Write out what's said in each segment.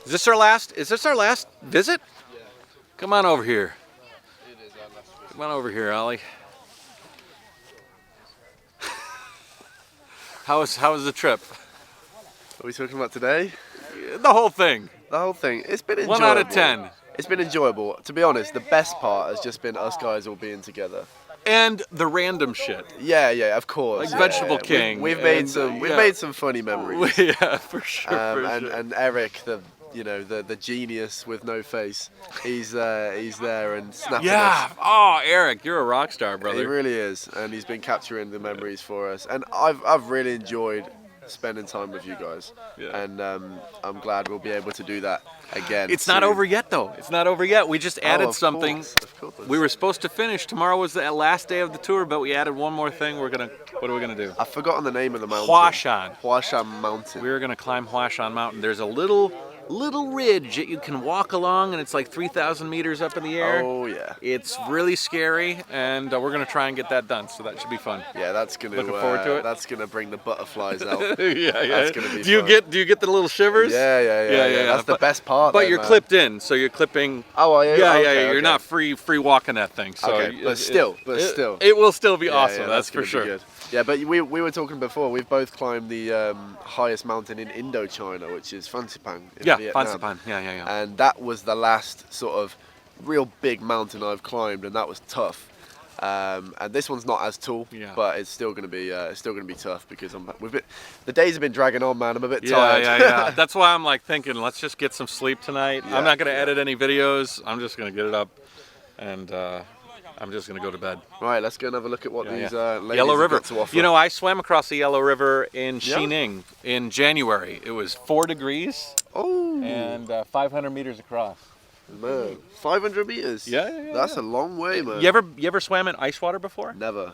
Is this our last visit? Yeah. Come on over here. It is our last visit. Come on over here, Ollie. How was the trip? Are we talking about today? The whole thing. The whole thing. It's been enjoyable. 1 out of 10. It's been enjoyable. To be honest, the best part has just been us guys all being together. And the random shit. Yeah, of course. Like Vegetable yeah. King. We've made some funny memories. Yeah, for sure. And Eric, the genius with no face, he's there and snapping us. Oh, Eric, you're a rock star, brother. He really is, and he's been capturing the memories for us. And I've really enjoyed spending time with you guys. Yeah. And I'm glad we'll be able to do that again. It's not over yet, though. It's not over yet. We just added something. Of course. We were supposed to finish. Tomorrow was the last day of the tour, but we added one more thing. What are we gonna do? I've forgotten the name of the mountain. Huashan Mountain. We're gonna climb Huashan Mountain. There's a little ridge that you can walk along, and it's like 3,000 meters up in the air. Oh yeah. It's really scary, and we're gonna try and get that done. So that should be fun. Yeah, that's gonna. Looking forward to it. That's gonna bring the butterflies out. Yeah. That's gonna be. Do you get the little shivers? Yeah. That's the best part. But though, you're man. clipped in, so you're clipping. Oh, are you? Yeah. Okay. You're not free walking that thing. So okay, but still, it will still be Yeah, awesome. yeah, that's for gonna sure. be good. Yeah, but we were talking before. We've both climbed the highest mountain in Indochina, which is Fansipan in Vietnam. Fansipan. Yeah. And that was the last sort of real big mountain I've climbed, and that was tough. And this one's not as tall, but it's still gonna be tough because the days have been dragging on, man. I'm a bit tired. Yeah. That's why I'm like thinking, let's just get some sleep tonight. Yeah, I'm not gonna edit any videos. I'm just gonna get it up, and I'm just gonna go to bed. Right, let's go and have a look at what these ladies Yellow have River. got to offer. You know, I swam across the Yellow River in Xining in January. It was 4 degrees. Oh. And 500 meters across. Man, 500 meters. Yeah. That's a long way, man. You ever swam in ice water before? Never.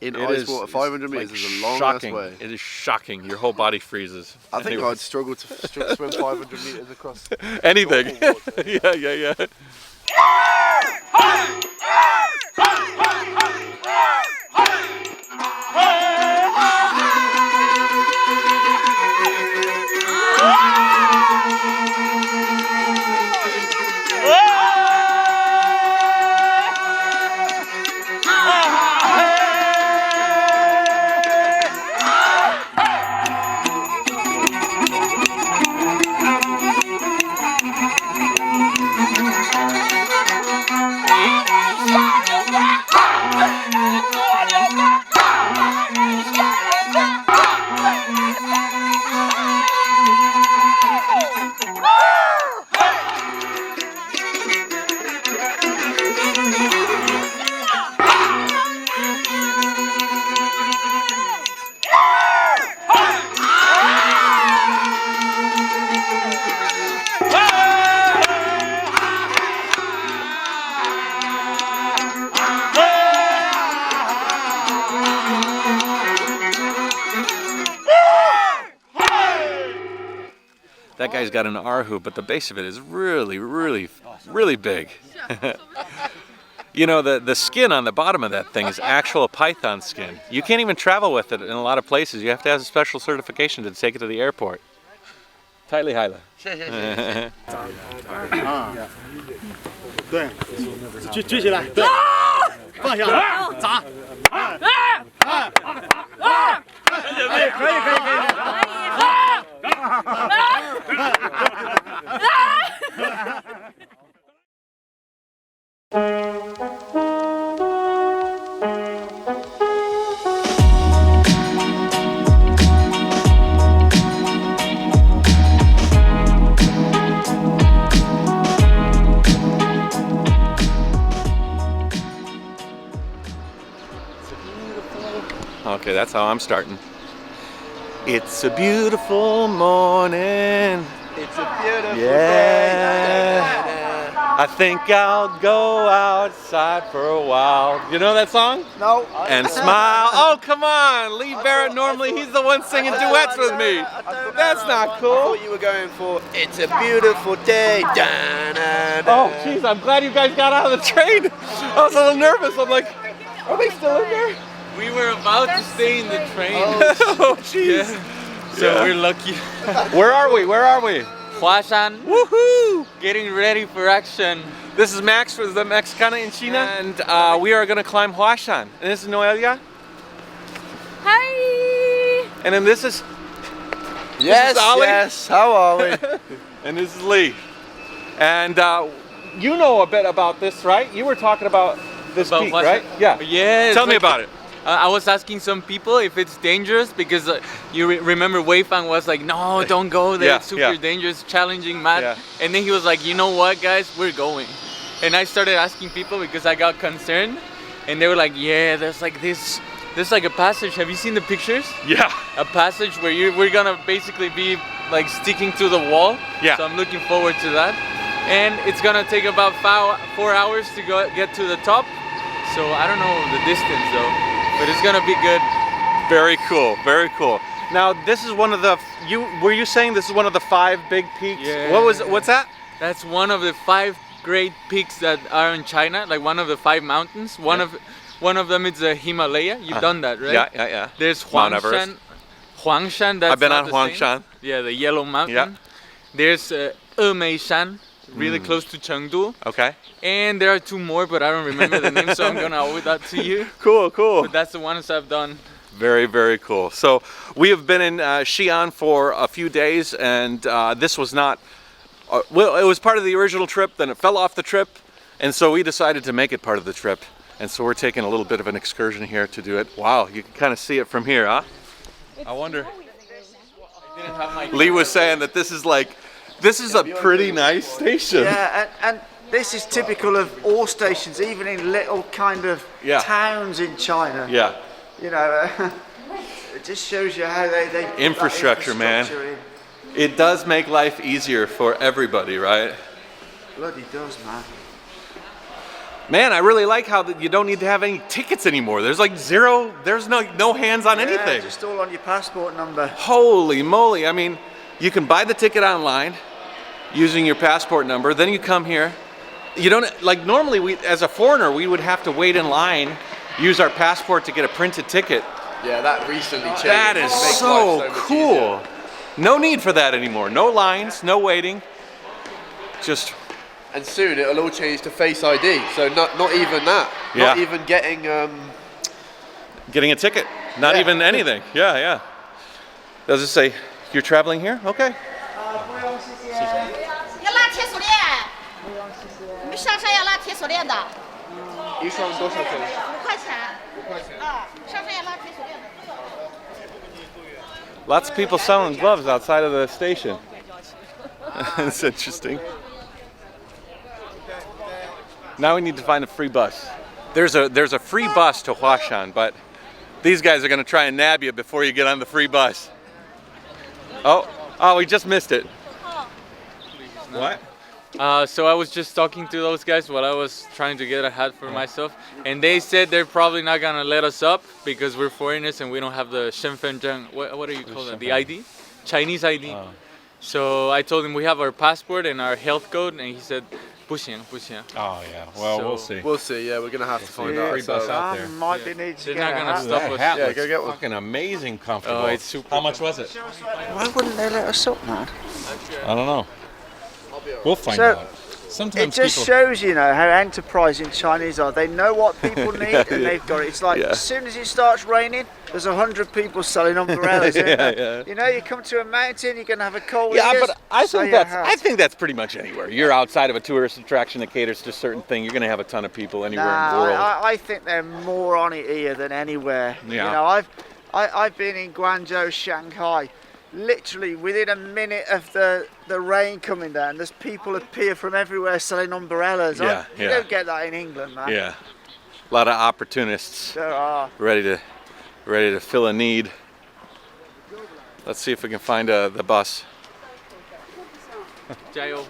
In ice water, 500 meters is a long ass way. It is shocking. Your whole body freezes. I think I'd struggle to swim 500 meters across anything. Yeah. That guy's got an R hoop, but the base of it is really, really, really big. You know, the skin on the bottom of that thing is actual python skin. You can't even travel with it in a lot of places. You have to have a special certification to take it to the airport. Tightly Hyla. 对，举起来，对，放下，砸，可以。Okay, that's how I'm starting. It's a beautiful morning. It's a beautiful day. I think I'll go outside for a while. You know that song? No. And smile. Oh, come on. Lee Barrett, normally he's the one singing duets with me. That's not I cool. thought you were going for It's a Beautiful Day. Oh, jeez, I'm glad you guys got out of the train. I was a little nervous. I'm like, are they still in there? We were about to stay in the train. Oh, jeez. So we're lucky. Where are we? Huashan. Woohoo! Getting ready for action. This is Max for the Mexicana in China, and we are going to climb Huashan. And this is Noelia. Hi! And then this is Yes, Ollie. yes. How are we? and this is Lee. And you know a bit about this, right? You were talking about this About peak, Huashan? right? Yeah. Yeah. Tell me about it. I was asking some people if it's dangerous because you remember Wei Fang was like, no, don't go there. Yeah, It's super yeah. dangerous, challenging, mad. Yeah. And then he was like, you know what, guys, we're going. And I started asking people because I got concerned, and they were like, yeah, there's like a passage. Have you seen the pictures? Yeah. A passage where we're gonna basically be like sticking to the wall. Yeah. So I'm looking forward to that. And it's gonna take about 4 hours to get to the top. So I don't know the distance though. But it's gonna be good. Very cool, very cool. Now this is one of the, were you saying this is one of the 5 big peaks? Yeah. What's that? That's one of the 5 great peaks that are in China, like one of the 5 mountains. One of them is the Himalaya. You've done that, right? Yeah. There's Mount Everest. Huangshan, that's I've been not on the same. Huangshan. Yeah, the yellow mountain. Yeah. There's Emeishan, really close to Chengdu. Okay. And there are 2 more, but I don't remember the name, so I'm gonna owe that to you. Cool. But that's the ones I've done. Very, very cool. So we have been in Xi'an for a few days, and this was not, well, it was part of the original trip, then it fell off the trip, and so we decided to make it part of the trip. And so we're taking a little bit of an excursion here to do it. Wow, you can kind of see it from here, huh? I wonder. Lee was saying that this is a pretty nice station. Yeah, and this is typical of all stations, even in little kind of towns in China. Yeah. You know, it just shows you how they put that Infrastructure, man. in. It does make life easier for everybody, right? Bloody does, man. Man, I really like how you don't need to have any tickets anymore. There's like zero, there's no hands on anything. Just all on your passport number. Holy moly. I mean, you can buy the ticket online using your passport number. Then you come here. You don't, like normally as a foreigner, we would have to wait in line, use our passport to get a printed ticket. Yeah, that recently changed. That is Makes so life much cool. easier. No need for that anymore. No lines, no waiting. Just. And soon it'll all change to Face ID. So not even that. Yeah. Not even getting Getting a ticket. Not even anything. Yeah. Does it say you're traveling here? Okay. 要拉铁锁链，你们上山要拉铁锁链的一双多少钱？ ，5块钱。啊，上山要拉铁锁链的。 Lots of people selling gloves outside of the station. It's interesting. Now we need to find a free bus. There's a free bus to Huashan, but these guys are going to try and nab you before you get on the free bus. Oh, we just missed it. What? So I was just talking to those guys while I was trying to get a hat for myself, and they said they're probably not gonna let us up because we're foreigners and we don't have the Shenfenzheng. What do you call that? The ID, Chinese ID. Oh. So I told him we have our passport and our health code, and he said, 不行. Oh yeah. Well, So- we'll see. We'll see. Yeah, we're gonna have to find out. Free bus So, out there. Might be needed to They're get not a gonna hat. stop That us. hat Yeah, looks go get one. fucking amazing comfortable. Oh, it's super How much was it? Why wouldn't they let us up, man? I don't know. We'll find So, out. Sometimes It just shows, you know, how enterprising Chinese are. They know what people need and they've got it. It's like as soon as it starts raining, there's 100 people selling umbrellas. Isn't there? You know, you come to a mountain, you're gonna have a cold. Yeah, ears, but I so think your that's hat. pretty much anywhere. You're outside of a tourist attraction that caters to a certain thing. You're going to have a ton of people anywhere in the world. I think they're more on it here than anywhere. Yeah. You know, I've been in Guangzhou, Shanghai. Literally within a minute of the rain coming down, there's people appear from everywhere selling umbrellas. Yeah, You don't get that in England, man. Yeah, a lot of opportunists There are. ready to fill a need. Let's see if we can find the bus. JaYoe.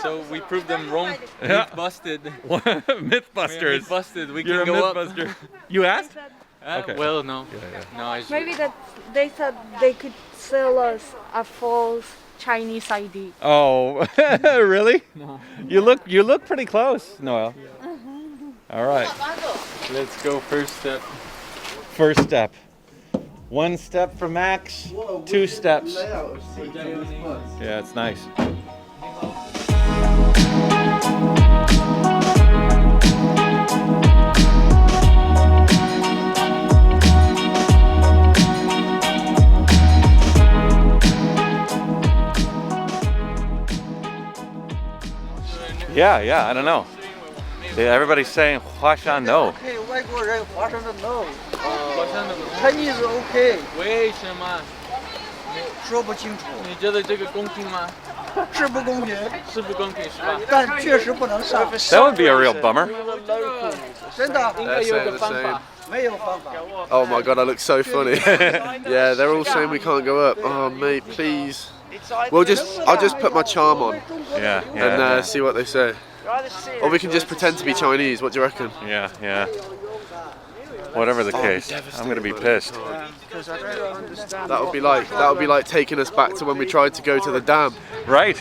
So we proved them wrong. Yeah. Myth busted. Mythbusters. Myth busted. We You're can a go up. mythbuster. You asked? Okay. Well, no. No, I Maybe that they thought they could sell us a false Chinese ID. Oh, really? No. You look pretty close, Noel. All right. Let's go first step. First step. 1 step for max, 2 steps. Yeah, it's nice. Yeah, I don't know. Yeah, everybody's saying Huashan no. Okay, 外国人华盛顿 no. Chinese okay. 为什么？说不清楚，你觉得这个公平吗？是不公平，是不公平是吧？但确实不能上。 That would be a real bummer. 真的应该有个方法。没有方法。 Oh my god, I look so funny. Yeah, they're all saying we can't go up. Oh mate, please. I'll just put my charm on Yeah, and see what they say. Or we can just pretend to be Chinese. What do you reckon? Yeah. Whatever the case, I'm gonna be pissed. Because I don't understand. That would be like taking us back to when we tried to go to the dam. Right.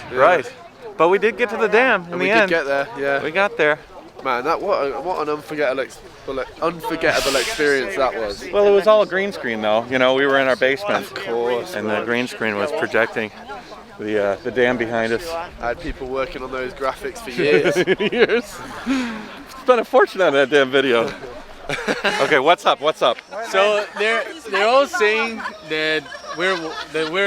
But we did get to the dam in And the we end. did get there. Yeah. We got there. Man, what an unforgettable experience that was. Well, it was all a green screen though. You know, we were in our basement. Of course. And the green screen was projecting the dam behind us. I had people working on those graphics for years. Spent a fortune on that damn video. Okay, what's up? So they're all saying that we're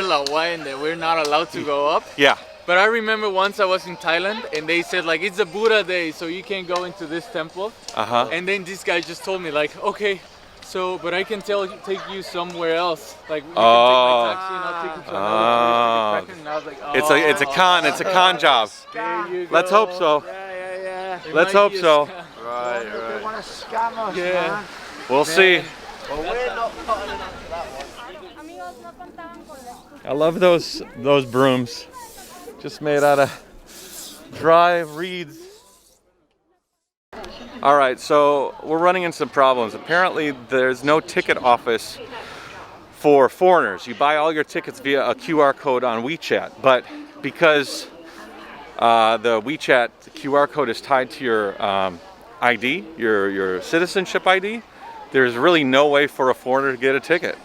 Lawai and that we're not allowed to go up. Yeah. But I remember once I was in Thailand and they said like it's a Buddha day, so you can't go into this temple. And then this guy just told me like, okay, so but I can take you somewhere else. Like you can take my taxi and I'll take you to another place. And I was like, oh, It's a con job. there you go. Let's hope so. Yeah. It Let's might hope be a so. scam. They want to scam us, Yeah. man. We'll see. Well, we're not putting enough for that one. Amigos, no contaban con esto. I love those brooms. Just made out of dry reeds. All right, so we're running into some problems. Apparently, there's no ticket office for foreigners. You buy all your tickets via a QR code on WeChat, but because the WeChat QR code is tied to your ID, your citizenship ID, there's really no way for a foreigner to get a ticket.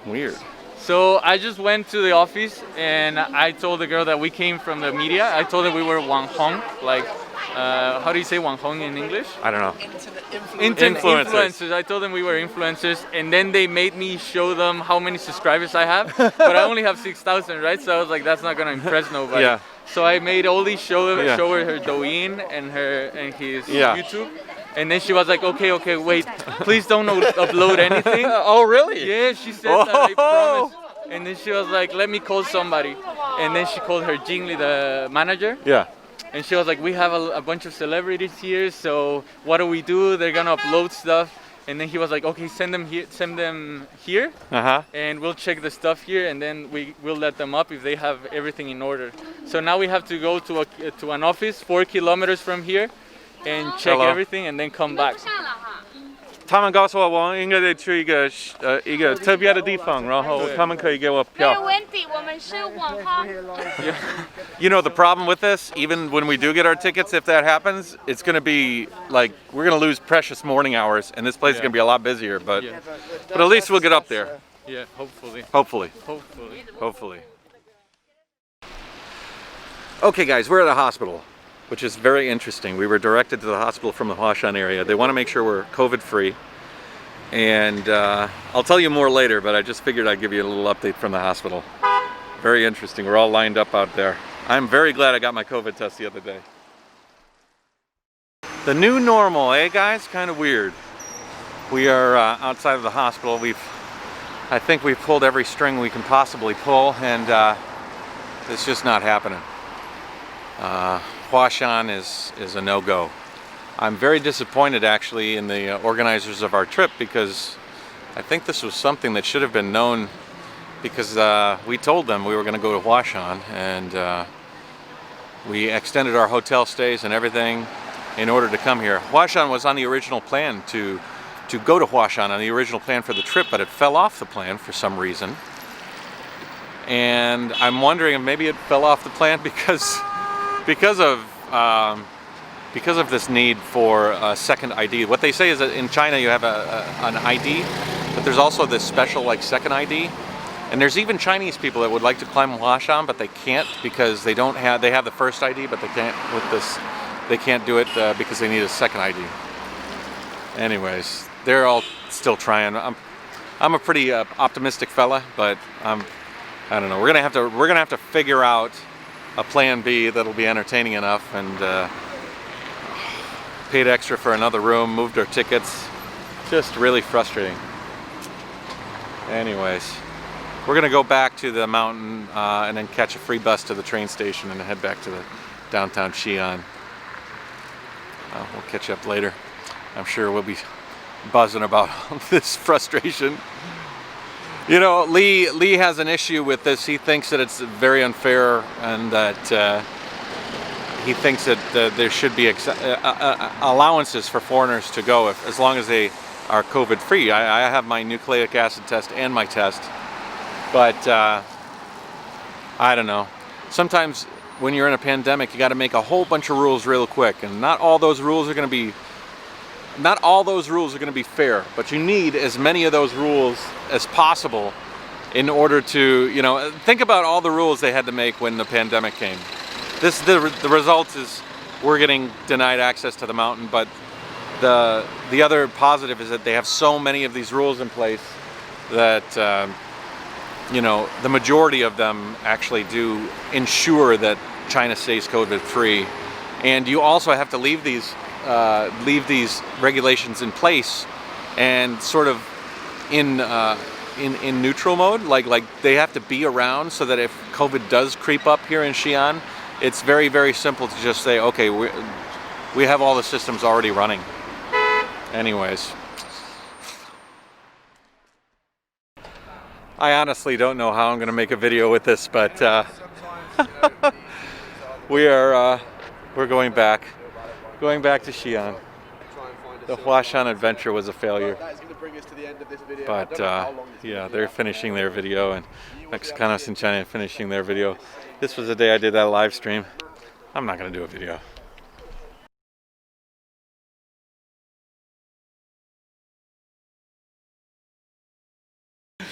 Weird. So I just went to the office and I told the girl that we came from the media. I told her we were Wang Hong, like how do you say Wang Hong in English? I don't know. Internet Influencers. influencers. I told them we were influencers, and then they made me show them how many subscribers I have. But I only have 6,000, right? So I was like, that's not gonna impress nobody. Yeah. So I made Oli show Yeah. her Douyin and his Yeah. YouTube. And then she was like, okay, wait, please don't upload anything. Oh, really? Yeah, she said that, I promise. And then she was like, let me call somebody. And then she called her Jingli, the manager. Yeah. And she was like, we have a bunch of celebrities here, so what do? They're gonna upload stuff. And then he was like, okay, send them here, and we'll check the stuff here, and then we'll let them up if they have everything in order. So now we have to go to an office 4 kilometers from here, and check Hello. everything, and then come back. 他们告诉我，我应该得去一个特别的地方，然后他们可以给我没有票。问题，我们是网红。 You know the problem with this, even when we do get our tickets, if that happens, it's going to be like we're going to lose precious morning hours, and this place is going to be a lot busier. But Yeah. but at least we'll get up there. Yeah, hopefully. Hopefully. Okay, guys, we're at a hospital, which is very interesting. We were directed to the hospital from the Huashan area. They want to make sure we're COVID-free. And I'll tell you more later, but I just figured I'd give you a little update from the hospital. Very interesting. We're all lined up out there. I'm very glad I got my COVID test the other day. The new normal, eh, guys? Kind of weird. We are outside of the hospital. I think we've pulled every string we can possibly pull, and it's just not happening. Huashan is a no-go. I'm very disappointed actually in the organizers of our trip, because I think this was something that should have been known, because we told them we were going to go to Huashan, and we extended our hotel stays and everything in order to come here. Huashan was on the original plan to go to Huashan, on the original plan for the trip, but it fell off the plan for some reason. And I'm wondering if maybe it fell off the plan because of this need for a second ID. What they say is that in China you have an ID but there's also this special like second ID. And there's even Chinese people that would like to climb Huashan, but they can't because they have the first ID, but they can't with this. They can't do it because they need a second ID. Anyways, they're all still trying. I'm a pretty optimistic fella, but I don't know. We're gonna have to figure out a plan B that'll be entertaining enough, and paid extra for another room, moved our tickets. Just really frustrating. Anyways. We're gonna go back to the mountain and then catch a free bus to the train station and head back to the downtown Xi'an. We'll catch up later. I'm sure we'll be buzzing about this frustration. You know, Lee has an issue with this. He thinks that it's very unfair and that he thinks that there should be allowances for foreigners to go as long as they are COVID free. I have my nucleic acid test and my test. But I don't know. Sometimes when you're in a pandemic, you got to make a whole bunch of rules real quick, and not all those rules are going to be fair. But you need as many of those rules as possible in order to, you know, think about all the rules they had to make when the pandemic came. The result is we're getting denied access to the mountain, but the other positive is that they have so many of these rules in place that. You know, the majority of them actually do ensure that China stays COVID free, and you also have to leave these regulations in place and sort of in neutral mode, like they have to be around so that if COVID does creep up here in Xi'an, it's very, very simple to just say, okay, we have all the systems already running. Anyways. I honestly don't know how I'm going to make a video with this, but we're going back to Xi'an. The Huashan adventure was a failure, but yeah, they're finishing their video, and Mexicanos in China finishing their video. This was the day I did that live stream. I'm not going to do a video.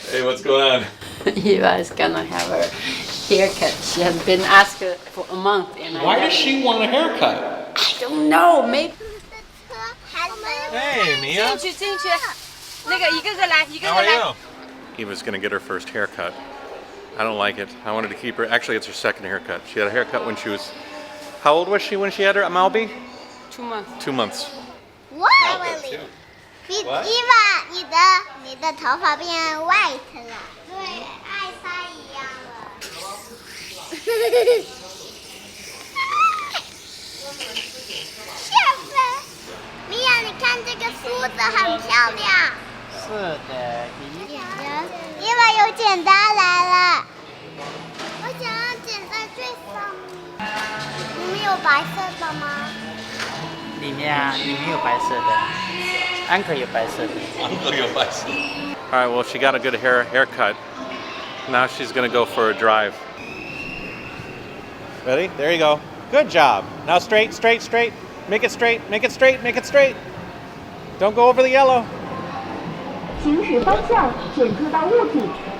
Hey, what's going on? Eva's gonna have her haircut. She has been asked for a month. And Why does she want a haircut? I don't know, maybe. Hey, Mia. How are you? Eva's gonna get her first haircut. I don't like it. I wanted to keep her. Actually, it's her second haircut. She had a haircut when she was. How old was she when she had her Malby? 2 months. 2 months. What? Eva， 你的头发变 white 了，对，艾莎一样了。下分，米娅，你看这个梳子很漂亮。是的，伊娃有剪刀来了，我想要剪在最上面。你们有白色的吗？里面有白色的。Uncle 有白色的。Uncle 有白色。All right, well, she got a good haircut. Now she's gonna go for a drive. Ready? There you go. Good job. Now straight, straight, straight. Make it straight. Make it straight. Make it straight. Don't go over the yellow. 行驶方向检测到物体，